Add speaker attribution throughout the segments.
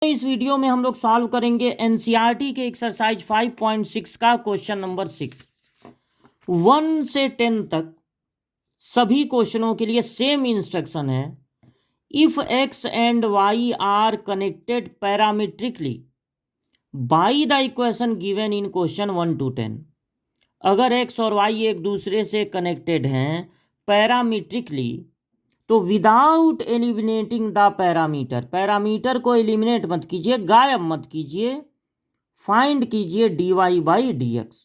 Speaker 1: इस वीडियो में हम लोग सॉल्व करेंगे एनसीईआरटी के एक्सरसाइज 5.6 का क्वेश्चन नंबर 6। 1 से 10 तक सभी क्वेश्चनों के लिए सेम इंस्ट्रक्शन है। If X and Y are connected parametrically by the equation given in question 1 to 10, अगर एक्स और वाई एक दूसरे से कनेक्टेड हैं पैरामीट्रिकली तो without eliminating the parameter, parameter को एलिमिनेट मत कीजिए, गायब मत कीजिए, फाइंड कीजिए dy बाई dx।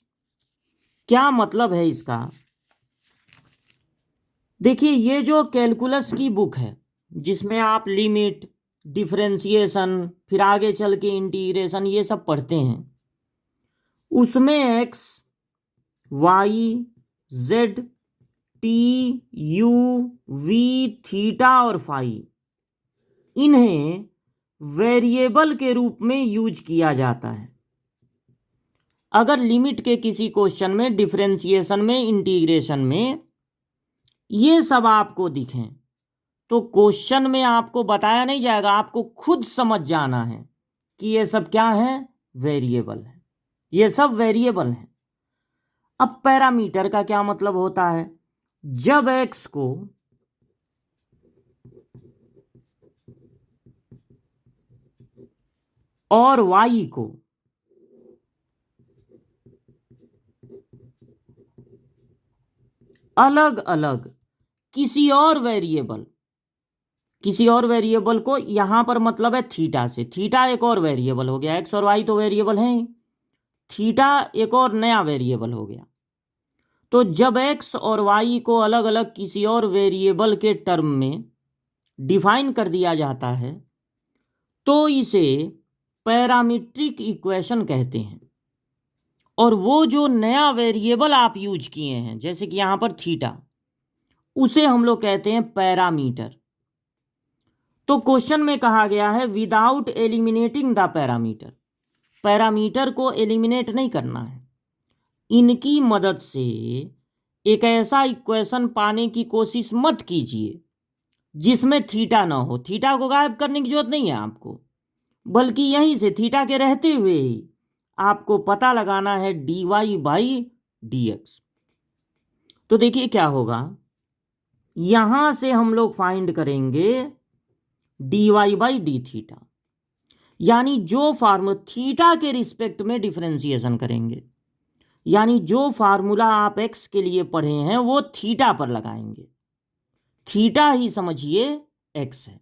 Speaker 1: क्या मतलब है इसका? देखिए, ये जो कैलकुलस की बुक है जिसमें आप लिमिट, डिफरेंशिएशन, फिर आगे चल के इंटीग्रेशन ये सब पढ़ते हैं, उसमें X, Y, Z, T, U, V, theta और फाई, इन्हें वेरिएबल के रूप में यूज किया जाता है। अगर लिमिट के किसी क्वेश्चन में, डिफरेंशिएशन में, इंटीग्रेशन में ये सब आपको दिखें तो क्वेश्चन में आपको बताया नहीं जाएगा, आपको खुद समझ जाना है कि ये सब क्या है, वेरिएबल है, ये सब वेरिएबल है। अब पैरामीटर का क्या मतलब होता है? जब एक्स को और वाई को अलग अलग किसी और वेरिएबल को, यहां पर मतलब है थीटा से, थीटा एक और वेरिएबल हो गया, एक्स और वाई तो वेरिएबल हैं, थीटा एक और नया वेरिएबल हो गया। तो जब एक्स और वाई को अलग अलग किसी और वेरिएबल के टर्म में डिफाइन कर दिया जाता है तो इसे पैरामीट्रिक इक्वेशन कहते हैं। और वो जो नया वेरिएबल आप यूज किए हैं, जैसे कि यहां पर थीटा, उसे हम लोग कहते हैं पैरामीटर। तो क्वेश्चन में कहा गया है without eliminating the parameter, parameter को एलिमिनेट नहीं करना है, इनकी मदद से एक ऐसा इक्वेशन पाने की कोशिश मत कीजिए जिसमें थीटा ना हो। थीटा को गायब करने की जरूरत नहीं है आपको, बल्कि यहीं से थीटा के रहते हुए ही आपको पता लगाना है dy बाई dx। तो देखिए क्या होगा, यहां से हम लोग फाइंड करेंगे dy बाई डी थीटा, यानी जो फार्मूला थीटा के रिस्पेक्ट में डिफरेंशिएशन करेंगे, यानी जो फार्मूला आप एक्स के लिए पढ़े हैं वो थीटा पर लगाएंगे, थीटा ही समझिए एक्स है।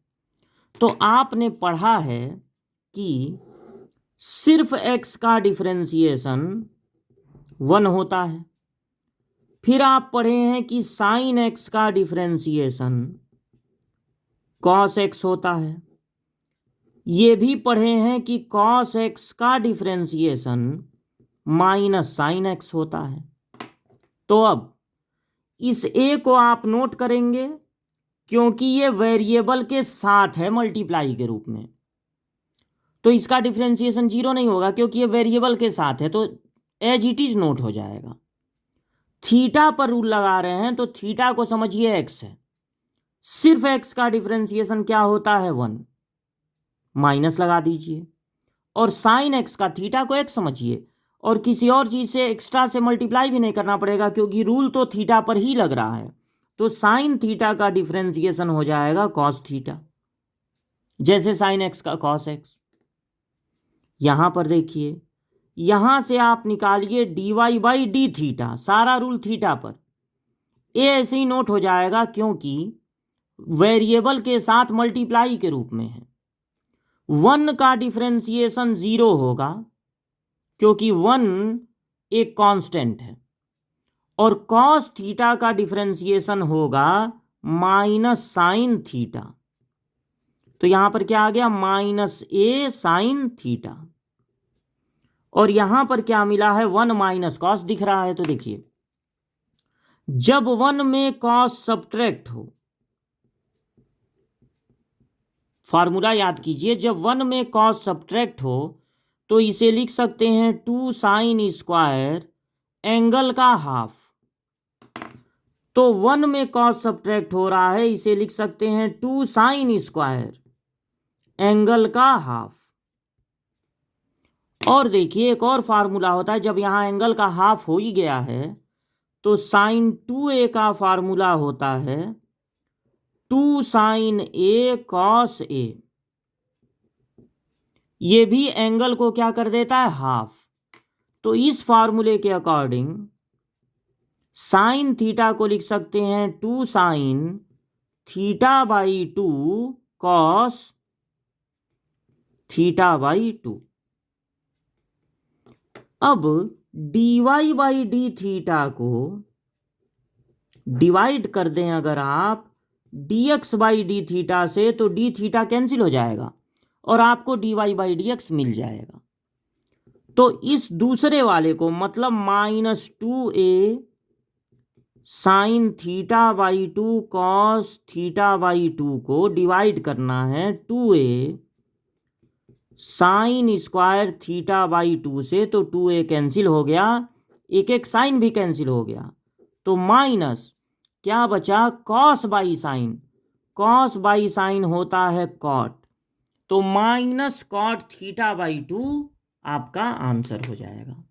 Speaker 1: तो आपने पढ़ा है कि सिर्फ एक्स का डिफरेंशिएशन 1 होता है, फिर आप पढ़े हैं कि साइन एक्स का डिफरेंशिएशन कॉस एक्स होता है, ये भी पढ़े हैं कि कॉस एक्स का डिफरेंशिएशन माइनस साइन एक्स होता है। तो अब इस ए को आप नोट करेंगे क्योंकि ये वेरिएबल के साथ है मल्टीप्लाई के रूप में, तो इसका डिफरेंशिएशन 0 नहीं होगा क्योंकि ये वेरिएबल के साथ है, तो एज इट इज नोट हो जाएगा। थीटा पर रूल लगा रहे हैं तो थीटा को समझिए एक्स है, सिर्फ एक्स का डिफरेंशिएशन क्या होता है 1, माइनस लगा दीजिए, और साइन एक्स का, थीटा को एक्स समझिए, और किसी और चीज से एक्स्ट्रा से मल्टीप्लाई भी नहीं करना पड़ेगा क्योंकि रूल तो थीटा पर ही लग रहा है। तो साइन थीटा का डिफरेंशिएशन हो जाएगा कॉस थीटा, जैसे साइन एक्स का कॉस एक्स। यहां पर देखिए, यहां से आप निकालिए dy बाई डी थीटा, सारा रूल थीटा पर, ये ऐसे ही नोट हो जाएगा क्योंकि वेरिएबल के साथ मल्टीप्लाई के रूप में है। 1 का डिफरेंशिएशन 0 होगा क्योंकि 1 एक कांस्टेंट है, और कॉस थीटा का डिफरेंशिएशन होगा माइनस साइन थीटा, तो यहां पर क्या आ गया, माइनस ए साइन थीटा। और यहां पर क्या मिला है, 1 माइनस कॉस दिख रहा है। तो देखिए, जब 1 में कॉस सब्ट्रैक्ट हो, फार्मूला याद कीजिए, जब 1 में कॉस सब्ट्रैक्ट हो तो इसे लिख सकते हैं 2 साइन स्क्वायर एंगल का हाफ। तो 1 में कॉस सब्ट्रैक्ट हो रहा है, इसे लिख सकते हैं 2 साइन स्क्वायर एंगल का हाफ। और देखिए एक और फार्मूला होता है, जब यहाँ एंगल का हाफ हो ही गया है तो साइन 2a का फार्मूला होता है 2 साइन a कॉस a। ये भी एंगल को क्या कर देता है, हाफ। तो इस फार्मूले के अकॉर्डिंग साइन थीटा को लिख सकते हैं 2 sine theta by 2 cos theta by 2। अब dy बाई डी थीटा को डिवाइड कर दें अगर आप dx बाई डी थीटा से, तो डी थीटा कैंसिल हो जाएगा और आपको dy बाई डी एक्स मिल जाएगा। तो इस दूसरे वाले को मतलब -2a sine theta by 2 cos theta by 2 को डिवाइड करना है 2a sine square theta by 2 से, तो 2a कैंसिल हो गया, एक एक साइन भी कैंसिल हो गया, तो माइनस क्या बचा, cos by sine. Cos by sine होता है कॉट, तो माइनस कॉट थीटा बाई 2 आपका आंसर हो जाएगा।